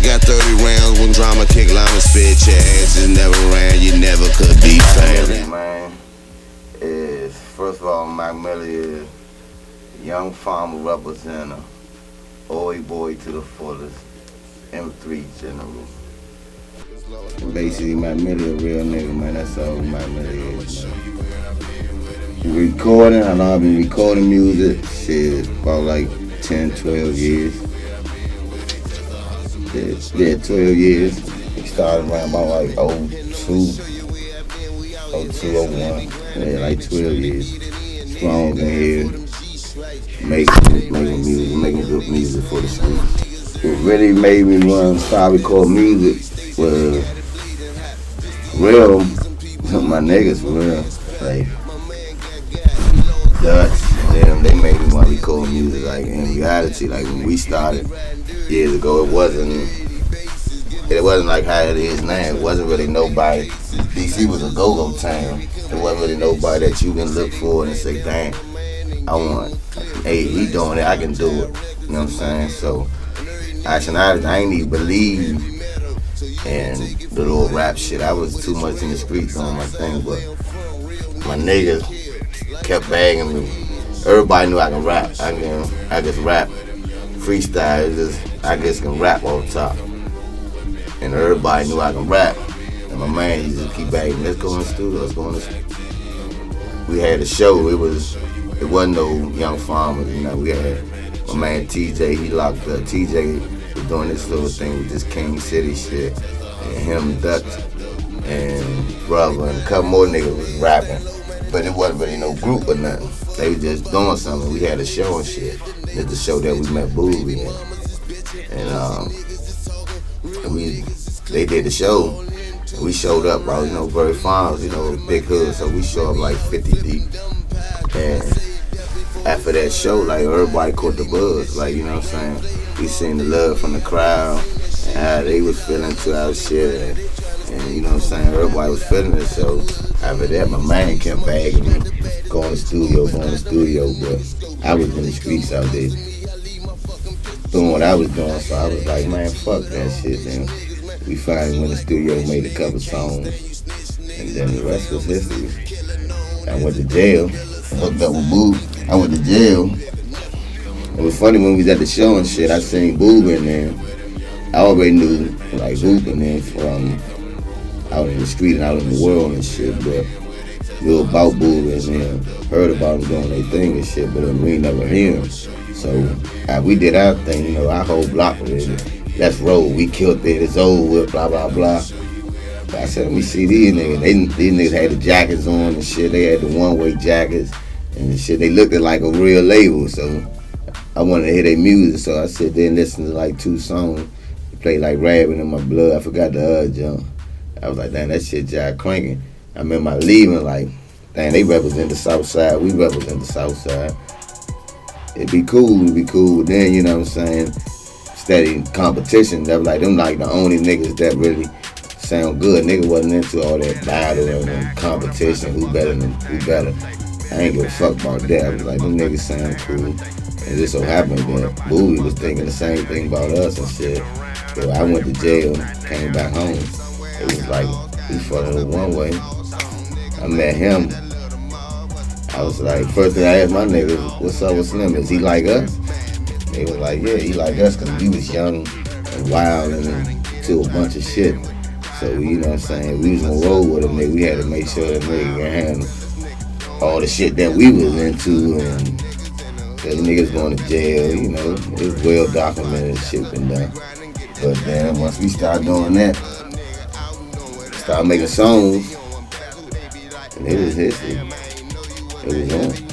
got 30 rounds when drama kick llama spit your ass just never ran, you never could be found. Man, is first of all, Mac Millie is young farmer representative, Oi boy to the fullest, M3 general. Basically, Mac Millie a real nigga, man. That's all Mac Millie is, man. Recording, I know I've been recording music, shit, about like 10, 12 years. Yeah, 12 years. We started around about like 02, 01. Yeah, like 12 years. Strong in here, making music, making good music for the streets. What really made me want to start record music was real, my niggas for real. Like Dutch and them, they made me want to record music. Like in reality, like when we started years ago, it wasn't like how it is now. It wasn't really nobody. DC was a go-go town. There wasn't really nobody that you can look for and say, damn, hey, he doing it, I can do it. You know what I'm saying? So, actually, I ain't even believe in the little rap shit. I was too much in the streets doing my thing, but my niggas kept bagging me. Everybody knew I can rap. I just rap freestyle. I just can rap on top. And everybody knew I can rap. And my man used to keep bagging, let's go in the studio, let's go in the studio. We had a show, it wasn't no young farmers, you know. We had my man TJ, he locked up. TJ was doing this little thing with this King City shit. And him, Dutch, and Brother, and a couple more niggas was rapping. But it wasn't really no group or nothing. They was just doing something. We had a show and shit. It's the show that we met Booby in. And they did the show. We showed up, bro, Very Farms, big hood, so we showed up like 50 deep. And after that show, like, everybody caught the buzz, like, you know what I'm saying? We seen the love from the crowd, and how they was feeling to our shit, and you know what I'm saying? Everybody was feeling it, so after that, my man kept bagging me, going to the studio, but I was in the streets out there doing what I was doing, so I was like, man, fuck that shit, and we finally went to the studio, made a couple songs, and then the rest was history. I went to jail, hooked up with Boo. I went to jail. It was funny when we was at the show and shit, I seen Boo in there. I already knew, like, Boo in there from out in the street and out in the world and shit, but we were about Boo in there, heard about them doing their thing and shit, but we ain't never hear them. So we did our thing, our whole block was it. Let's roll, we killed it, it's over with, blah, blah, blah. But I said, let me see these niggas. These niggas had the jackets on and shit. They had the one-way jackets and shit. They looked like a real label, so I wanted to hear their music. So I sit there and listen to like 2 songs. They played like Rabbit in My Blood. I forgot the other jump. I was like, damn, that shit jive cranking. I remember leaving like, damn, they represent the South Side. We represent the South Side. It'd be cool. Then, you know what I'm saying? Steady competition. That was like them like the only niggas that really sound good. Nigga wasn't into all that battle and competition. Who better? I ain't give a fuck about that. I was like, them niggas sound cool. And this so happened that Bowie was thinking the same thing about us and shit. So I went to jail, came back home. It was like we fought it one way. I met him. I was like, first thing I asked my niggas, what's up with Slim? Is he like us? They was like, yeah, he like us because we was young and wild and into a bunch of shit. So, you know what I'm saying, we was gonna roll with him, nigga. We had to make sure that nigga can handle all the shit that we was into and the niggas going to jail, it was well documented shit been done. But then once we started doing that, started making songs, and it was history. It was on.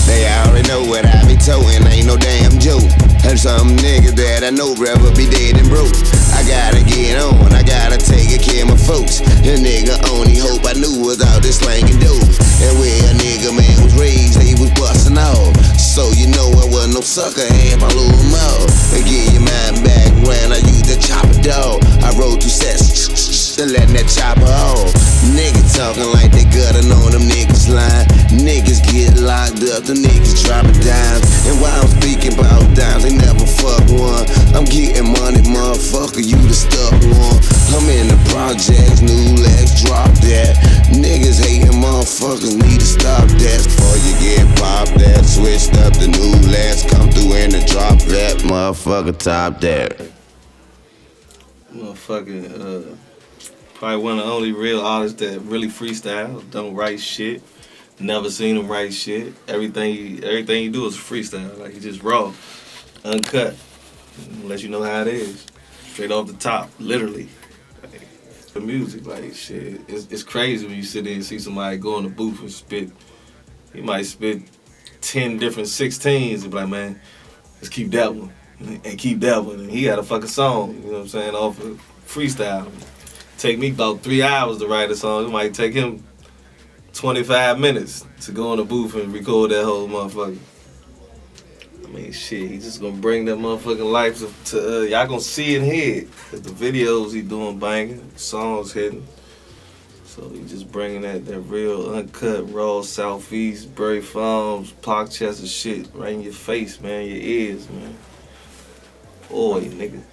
They already know what I be totin', ain't no damn joke. And some niggas that I know rather be dead than broke. I gotta get on, I gotta take care of my folks. The nigga only hope I knew was out there slanging dope. And where a nigga man was raised, they was bustin' off. so you know I wasn't no sucker. And I blew them out. And get your mind back when I used the chopper dog. I rode through sets, then letting that chopper off. Niggas talking like they gutting on them niggas line. Niggas get locked up, the niggas dropping dimes. And while I'm speaking about dimes, they never fuck one. I'm getting money, motherfucker, you the stuck one. I'm in the projects, new legs, drop that. Niggas hating motherfuckers need to stop that. Before you get popped that, switched up the new legs, come through in the drop that. Motherfucker, top that. Motherfucking, probably one of the only real artists that really freestyle, don't write shit. Never seen him write shit. Everything he do is freestyle. Like, he just raw, uncut. Let you know how it is. Straight off the top, literally. Like, the music, like, shit. It's crazy when you sit there and see somebody go in the booth and spit. He might spit 10 different 16s and be like, man, let's keep that one. And keep that one. And he had a fucking song, you know what I'm saying, off of freestyle. Take me about 3 hours to write a song. It might take him 25 minutes to go in the booth and record that whole motherfucker. I mean, shit, he just gonna bring that motherfucking life to y'all gonna see and hear it. Cause the videos he doing banging, songs hitting. So he just bringing that real uncut, raw Southeast, Bury Farms, Parkchester shit right in your face, man, your ears, man. Boy, nigga.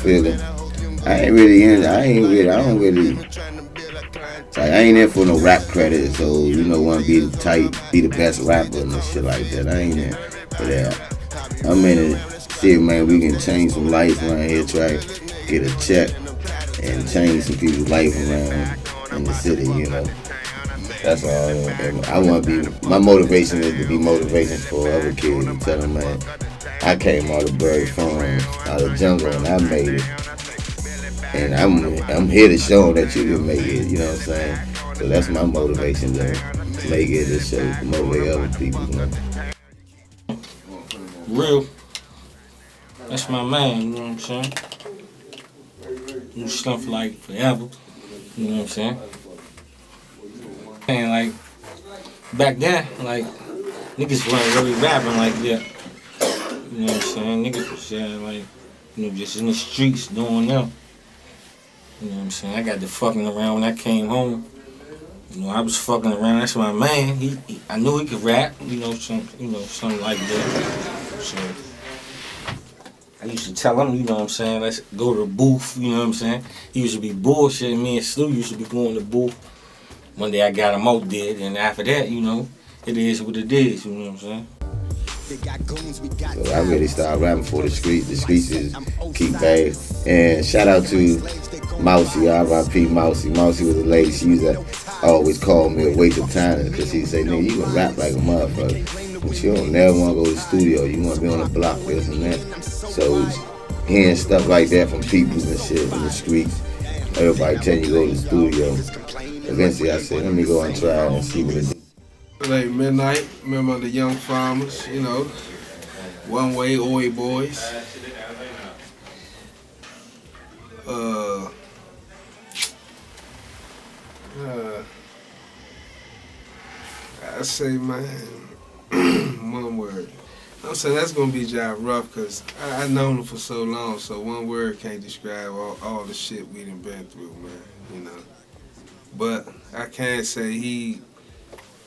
Feel it. I don't really. Like, I ain't in for no rap credit, so you know, want to be the best rapper and shit like that. I ain't in for that. I'm in it. See, man, we can change some lives around here, try to get a check and change some people's life around in the city, you know. That's all. I want to be. My motivation is to be motivation for other kids and tell them, man, I came out of Bury Farms, out of the jungle, and I made it. And I'm here to show them that you can make it, you know what I'm saying? So that's my motivation, to make it, to show, to motivate other people, you know? Real. That's my man, you know what I'm saying? You stuff like forever, you know what I'm saying? And like, back then, like, niggas weren't really rapping like that. You know what I'm saying? Niggas was like, you know, just in the streets doing them. You know what I'm saying? I got to fucking around when I came home. You know, I was fucking around. That's my man. I knew he could rap. You know, something like that. So I used to tell him, you know what I'm saying, let's go to the booth. You know what I'm saying? He used to be bullshitting. Me and Slew used to be going to the booth. One day I got him out there, and after that, you know, it is what it is. You know what I'm saying? So I really started rapping for the streets. The streets is keep bad. And shout out to Mousy, R.I.P. Mousy. Mousy was a lady. She used to always call me a waste of time because she'd say, nigga, you can rap like a motherfucker. But you don't never want to go to the studio. You want to be on the block, this and that. So hearing stuff like that from people and shit in the streets, everybody telling you to go to the studio. Eventually I said, let me go and try and see what it is. Late midnight, remember the Young Farmers, you know, One Way, Oi Boys. I say, man, one word. I'm saying that's gonna be Jive Rough because I've known him for so long, so one word can't describe all the shit we done been through, man, you know. But I can say he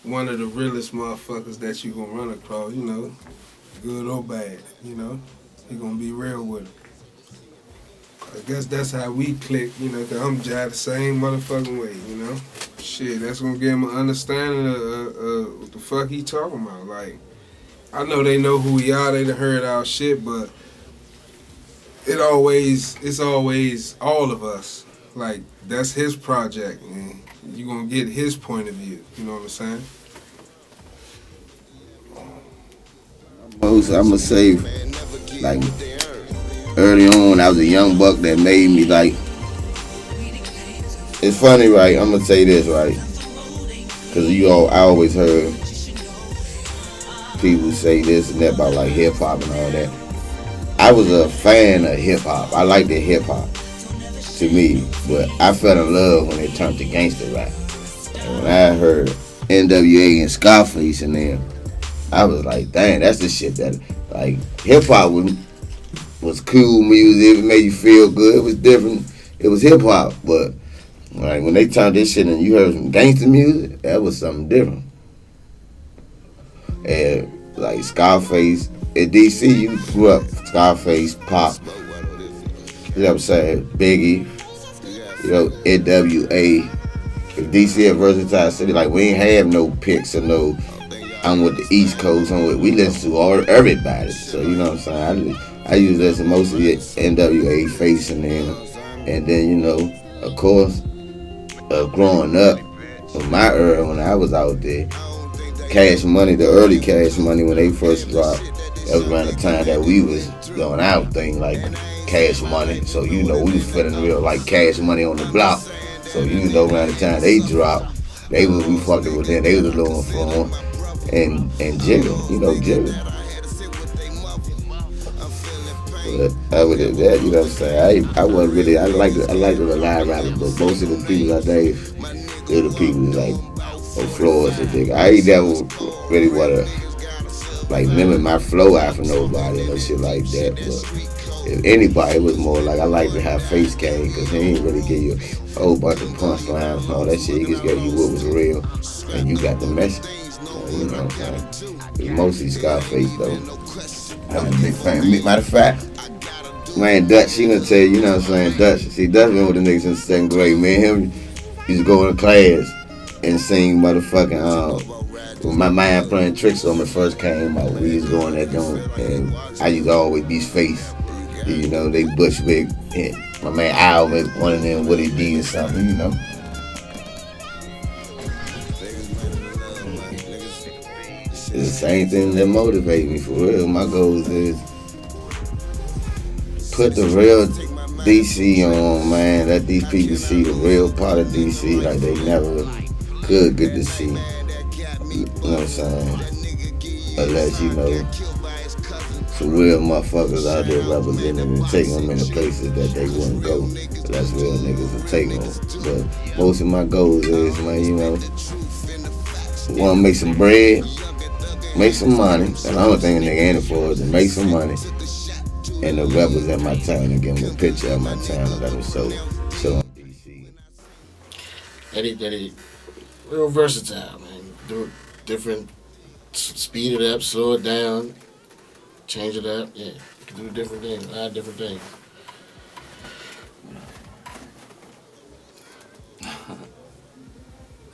one of the realest motherfuckers that you gonna run across, you know, good or bad, you know. He gonna be real with him. I guess that's how we click, you know, cause I'm Jive the same motherfucking way, you know. Shit, that's gonna give him an understanding of what the fuck he talking about. Like, I know they know who we are, they done heard our shit, but it's always all of us. Like, that's his project, man. You gonna get his point of view, you know what I'm saying? I'm gonna say, like, early on, I was a young buck that made me, like, it's funny, right? I'm gonna say this, right? Cause I always heard people say this and that about like hip hop and all that. I was a fan of hip hop. I liked the hip hop to me, but I fell in love when it turned to gangster rap. And when I heard NWA and Scarface and them, I was like, dang, that's the shit that, like, hip hop was cool music. It made you feel good. It was different. It was hip hop, but like when they turned this shit and you heard some gangster music, that was something different. And like Scarface in DC, you grew up Scarface, Pop. You know what I'm saying? Biggie, NWA. If DC a versatile city, like we ain't have no picks or no. I'm with the East Coast. We listen to everybody. So you know what I'm saying. I used to listen mostly NWA, Face, and then of course, growing up in my era when I was out there, Cash Money, the early Cash Money when they first dropped, that was around the time that we was doing our thing like Cash Money. So we was feeling real like Cash Money on the block. So around the time they dropped, we fucking with them. They was a little informed. And Jigga, Jigga. But other than that, you know what I'm saying, I wasn't really, I like the live rappers, but most of the people I think, they're the people like on floors and things. I ain't never really want to like mimic my flow out for nobody or shit like that, but if anybody, it was more like I like to have Face Game, because he ain't really give you a whole bunch of punchlines and all that shit. He just gave you what was real, and you got the message. You know what I'm saying? It's mostly Scarface though. I'm a big fan. Matter of fact, man, Dutch, she gonna tell you, you know what I'm saying? Dutch been with the niggas since 2nd grade. Me and him used to go in class and sing motherfucking, when my mind playing tricks on me first came out. We used to go in that joint, and I used to always be Face. They Bushwick, and my man Al was one of them, what he did or something, It's the same thing that motivates me for real. My goals is put the real DC on, man. Let these people see the real part of DC like they never could get to see. You know what I'm saying? Unless, some real motherfuckers out there representing them and taking them in the places that they wouldn't go. That's real niggas to take them. But most of my goals is, man, want to make some bread. Make some money. That's the only thing a nigga in it for is to make some money and to represent my town and give them a picture of my town and let them show on DC. Eddie, real versatile, man. Do different, speed it up, slow it down, change it up. Yeah, you can do different things, a lot of different things.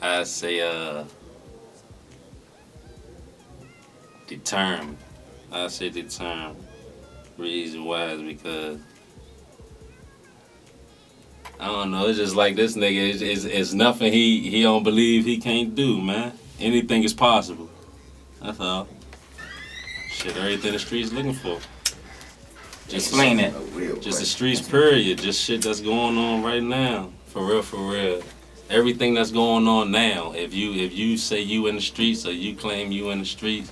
I say, determined. I say determined. Reason why is because I don't know. It's just like this nigga. It's nothing he don't believe he can't do, man. Anything is possible. That's all. Shit, everything the streets looking for. Just explain it. Just the streets, period. Just shit that's going on right now. For real. Everything that's going on now. If you say you in the streets or you claim you in the streets.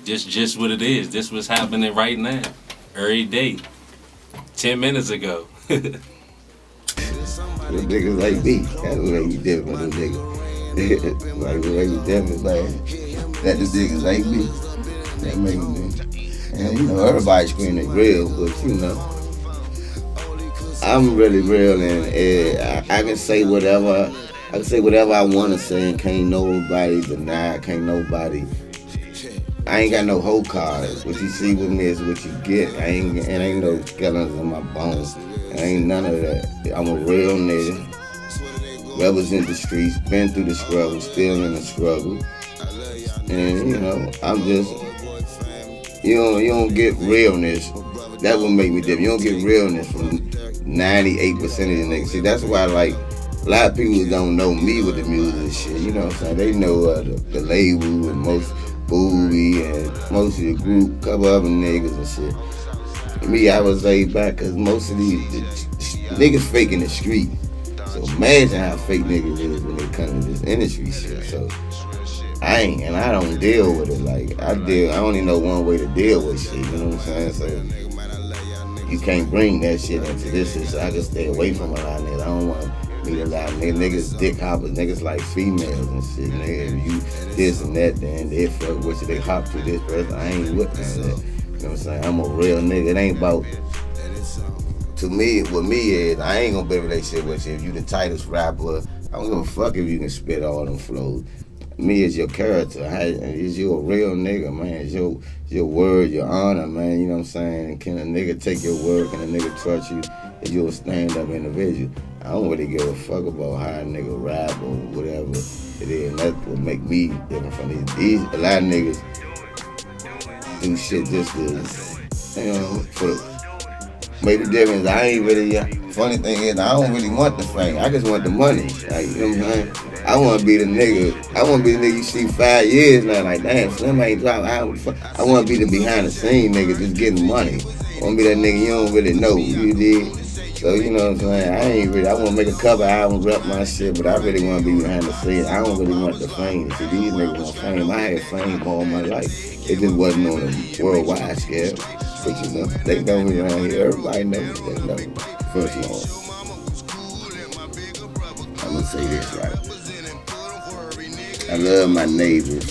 Just what it is. This was happening right now. Every day. 10 minutes ago. Them niggas like me. That's what make me different from them niggas. Like, what make me different, man. That the niggas like me. That make me. And everybody screaming real, but I'm really real, and I can say whatever. I can say whatever I want to say, and can't nobody deny. Can't nobody. I ain't got no whole cards. What you see with me is what you get. Ain't no skeletons in my bones. Ain't none of that. I'm a real nigga. Represent the streets. Been through the struggle. Still in the struggle. And I'm just. You don't get realness. That would make me different. You don't get realness from 98% of the niggas. See, that's why a lot of people don't know me with the music and shit. You know what I'm saying? They know the label and most. Bowie and most of the group, couple other niggas and shit. Me, I was laid back because most of these niggas fake in the street. So imagine how fake niggas is when they come to this industry shit. So I don't deal with it. I only know one way to deal with shit, you know what I'm saying? So you can't bring that shit into this shit, so I can stay away from a lot of niggas. I don't want to Meet a lot of niggas dick hoppers, niggas like females and shit. Nigga, if you this and that, then they fuck with you, they hop to this person. I ain't with none of that. You know what I'm saying? I'm a real nigga. It ain't about, to me, with me is, I ain't gonna be in a relationship with you if you the tightest rapper. I don't give a fuck if you can spit all them flows. Me is your character. Is you a real nigga, man? Is your word, your honor, man? You know what I'm saying? And can a nigga take your word? Can a nigga trust you? Is you a stand-up individual? I don't really give a fuck about how a nigga rap or whatever it is. That's what make me different from these. A lot of niggas do shit just to, you know, for the, make the difference. I ain't really, funny thing is, I don't really want the fame. I just want the money. Like, you know what I'm saying? I want to be the nigga. I want to be the nigga you see 5 years now. Like, damn, Slim ain't dropped. I want to be the behind the scene nigga just getting money. I want to be that nigga you don't really know. You did. So, you know what I'm saying? I want to make a cover album, rep my shit, but I really want to be behind the scenes. I don't really want the fame. See, these niggas want fame. I had fame all my life. It just wasn't on a worldwide scale. But you know, they know me around here. Everybody knows they know me. First of all, I'm gonna say this right. I love my neighbors,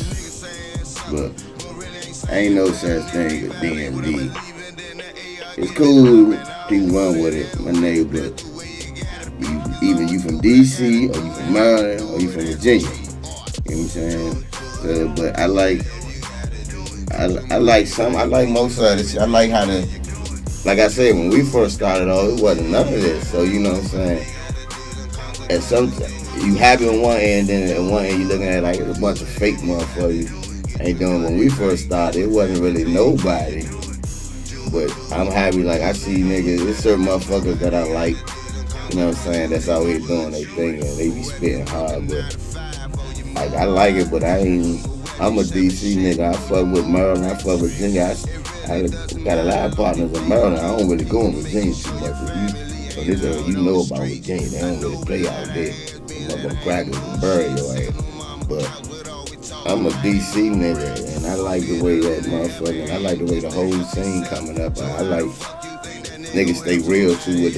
but ain't no such thing as DMD. It's cool, people run with it, my neighbor. Either you from DC, or you from Maryland, or you from Virginia. You know what I'm saying? But I like most of this. I like how like I said, when we first started off, it wasn't none of this. So you know what I'm saying? At some you happy on one end, then at one end you looking at like a bunch of fake motherfuckers ain't doing. When we first started, it wasn't really nobody. But I'm happy, like I see niggas, there's certain motherfuckers that I like, you know what I'm saying, that's all they doing their thing and they be spitting hard, but like I like it, but I'm a DC nigga. I fuck with Maryland, I fuck with Virginia. I got a lot of partners in Maryland. I don't really go in Virginia too much. You know about Virginia, they don't really play out there. Motherfucking crackers and bury your ass. But I'm a DC nigga, and I like the way that motherfucking, I like the way the whole scene coming up. I like niggas stay real to what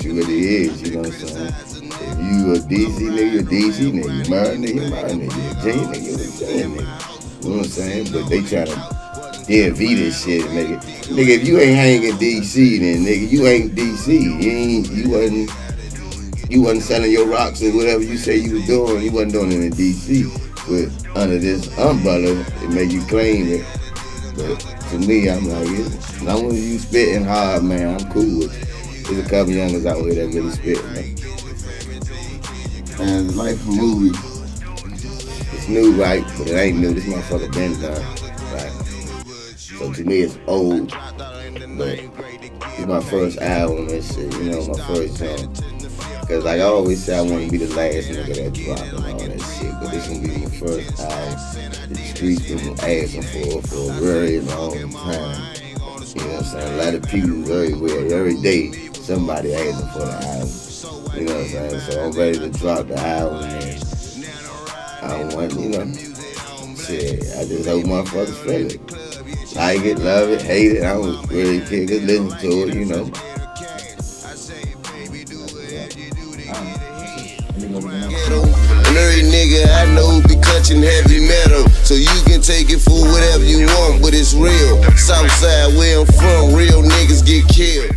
you really is, you know what I'm saying? If you a DC nigga, you a DC nigga. Maryland nigga, Maryland nigga. Virginia nigga, you a Virginia nigga. You know what I'm saying? But they try to DMV this shit, nigga. Nigga, if you ain't hanging DC, then nigga, you ain't DC. You wasn't selling your rocks or whatever you say you was doing. You wasn't doing it in DC. But under this umbrella, it make you claim it. But to me, I'm like, as long as you spitting hard, man, I'm cool with it. There's a couple youngers out here that really spit, man. And like a movie, it's new, right? But it ain't new. This motherfucker been done, right? So to me, it's old. But it's my first album and shit, you know, my first jam. Cause like I always say, I want to be the last nigga that drop and all that shit. But this gonna be my first album. The streets been asking for a very long time. You know what I'm saying? A lot of people everywhere, every day, somebody asking for the album. You know what I'm saying? So I'm ready to drop the album and I don't want, you know, shit, I just hope motherfuckers feel it. Like it, love it, hate it, I don't really care, just listen to it, you know. And every nigga I know be clutching heavy metal, so you can take it for whatever you want, but it's real. Southside where I'm from, real niggas get killed.